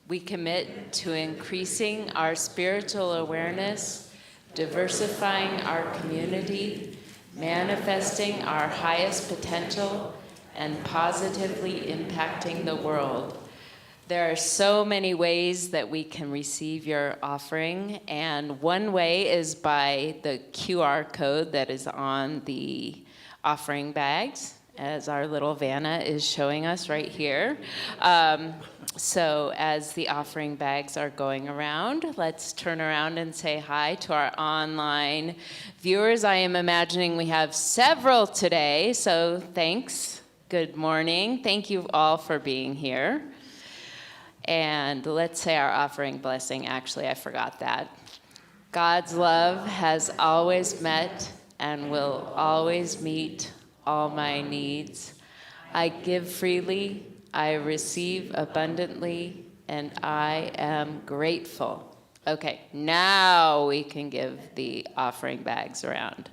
We commit to increasing our spiritual awareness, diversifying our community, manifesting our highest potential, and positively impacting the world. There are so many ways that we can receive your offering, and one way is by the QR code that is on the offering bags, as our little Vanna is showing us right here. So as the offering bags are going around, let's turn around and say hi to our online viewers. I am imagining we have several today, so thanks. Good morning. Thank you all for being here. And let's say our offering blessing. Actually, I forgot that. God's love has always met and will always meet all my needs. I give freely, I receive abundantly, and I am grateful. Okay, now we can give the offering bags around.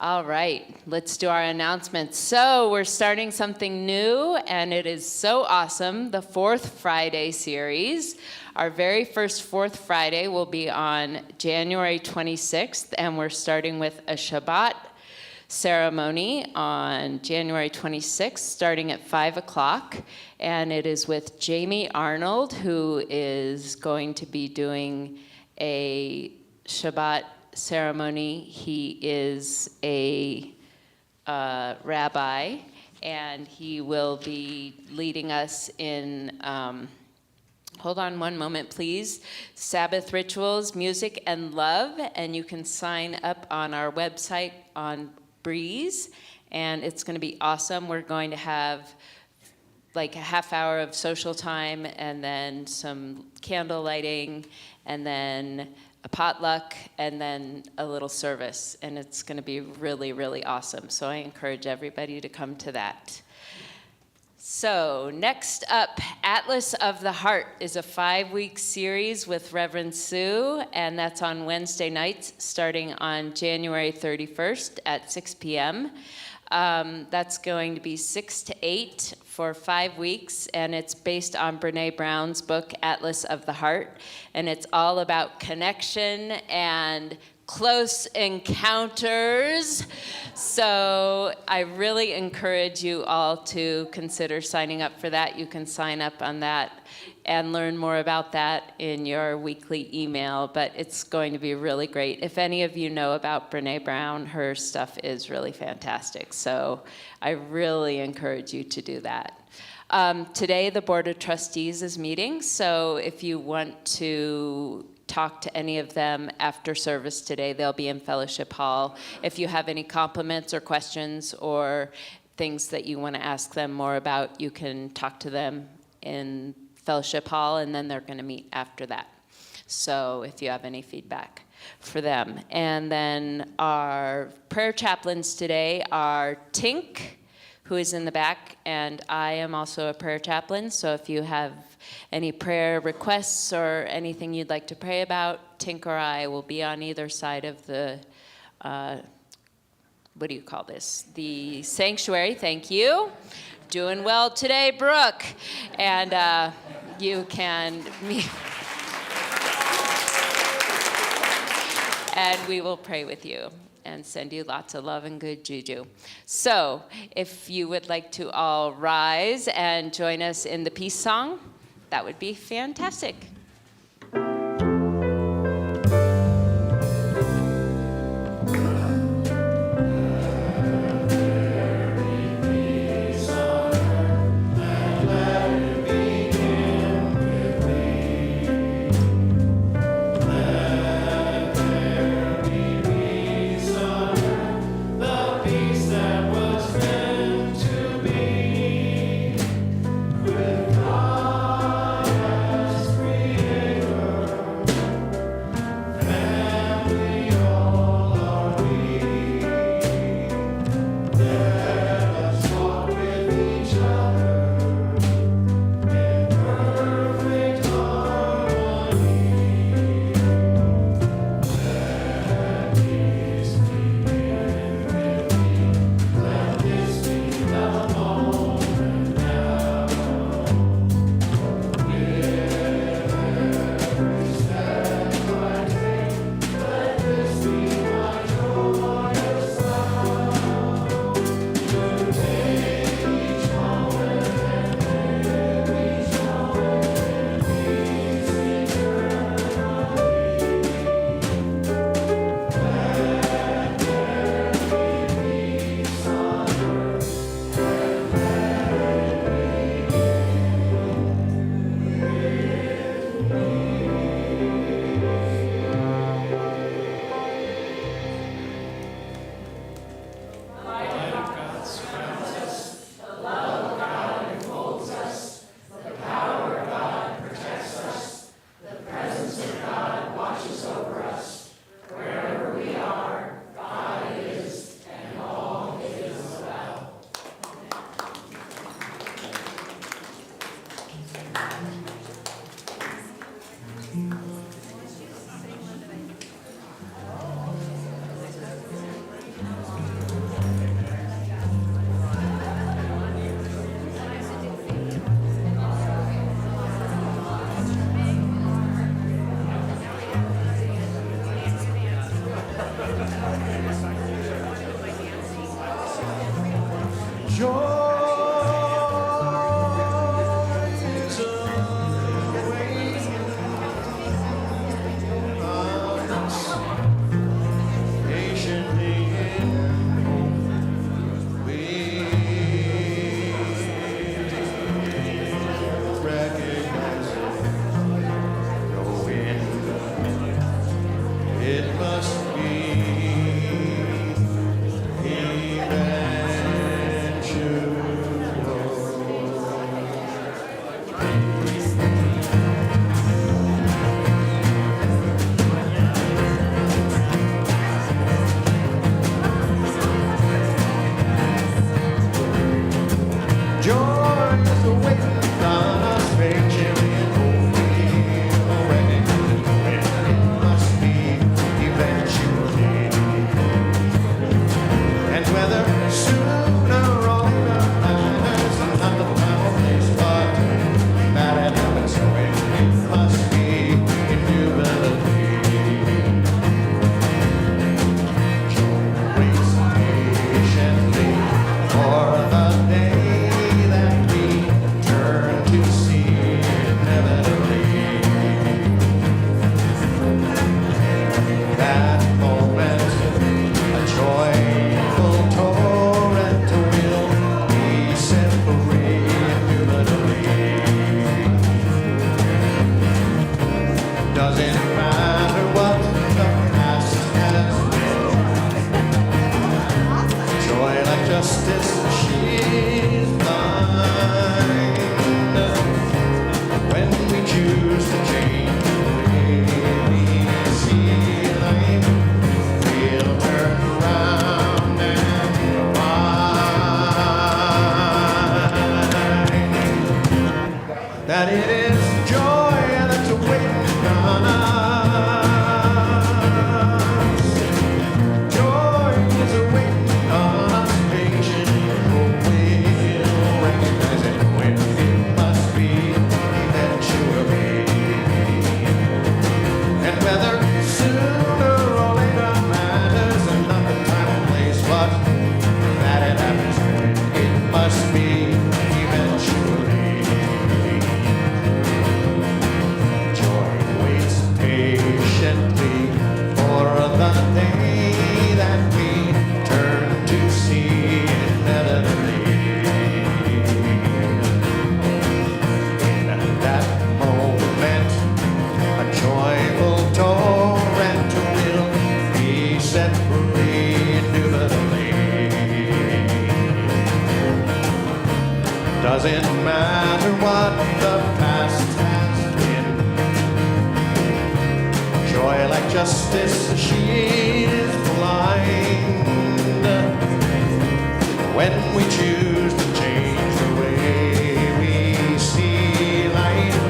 All right, let's do our announcements. So we're starting something new, and it is so awesome, the Fourth Friday series. Our very first Fourth Friday will be on January 26th, and we're starting with a Shabbat ceremony on January 26th, starting at 5 o'clock. And it is with Jamie Arnold, who is going to be doing a Shabbat ceremony. He is a rabbi, and he will be leading us in, hold on one moment, please, Sabbath rituals, music, and love. And you can sign up on our website on Breeze, and it's going to be awesome. We're going to have like a half hour of social time, and then some candle lighting, and then a potluck, and then a little service, and it's going to be really, really awesome. So I encourage everybody to come to that. So next up, Atlas of the Heart is a 5-week series with Reverend Sue, and that's on Wednesday nights starting on January 31st at 6 p.m. That's going to be 6 to 8 for 5 weeks, and it's based on Brene Brown's book, Atlas of the Heart, and it's all about connection and close encounters. So I really encourage you all to consider signing up for that. You can sign up on that and learn more about that in your weekly email, but it's going to be really great. If any of you know about Brene Brown, her stuff is really fantastic. So I really encourage you to do that. Today, the Board of Trustees is meeting, so if you want to talk to any of them after service today, they'll be in Fellowship Hall. If you have any compliments or questions or things that you want to ask them more about, you can talk to them in Fellowship Hall, and then they're going to meet after that. So if you have any feedback for them. And then our prayer chaplains today are Tink, who is in the back, and I am also a prayer chaplain. So if you have any prayer requests or anything you'd like to pray about, Tink or I will be on either side of the, what do you call this? The sanctuary, thank you. Doing well today, Brooke. And you can meet. And we will pray with you and send you lots of love and good juju. So if you would like to all rise and join us in the peace song, that would be fantastic. Free. justice, she is blind. When we choose to change the way we see life,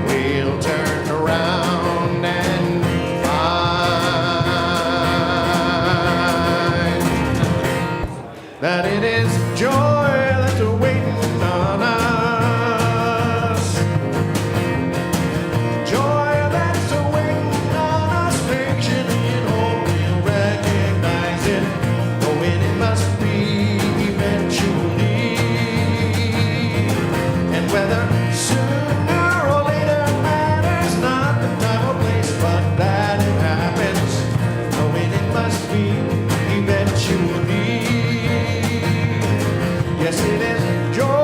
we'll turn around and find that it is joy that's waiting on us. Joy that's waiting on us, patiently and holding, recognize it, knowing it must be eventually. And whether sooner or later matters not the time or place, but that it happens, knowing it must be eventually. Yes, it is joy.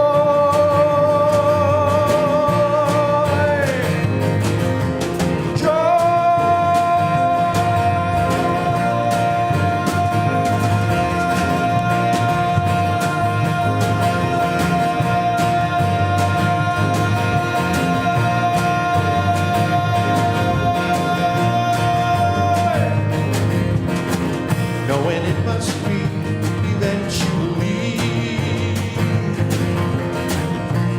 Knowing it must be eventually.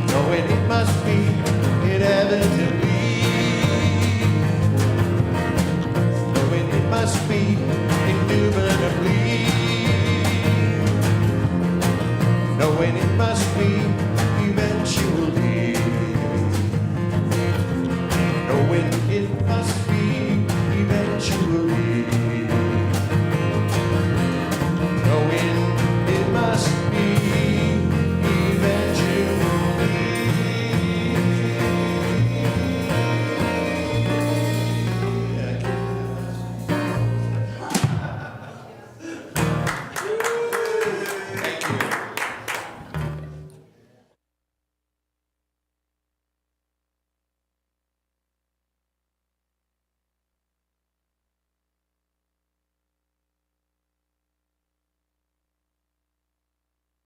Knowing it must be inevitably. Knowing it must be indubitably. Knowing it must be eventually. Knowing it must be eventually.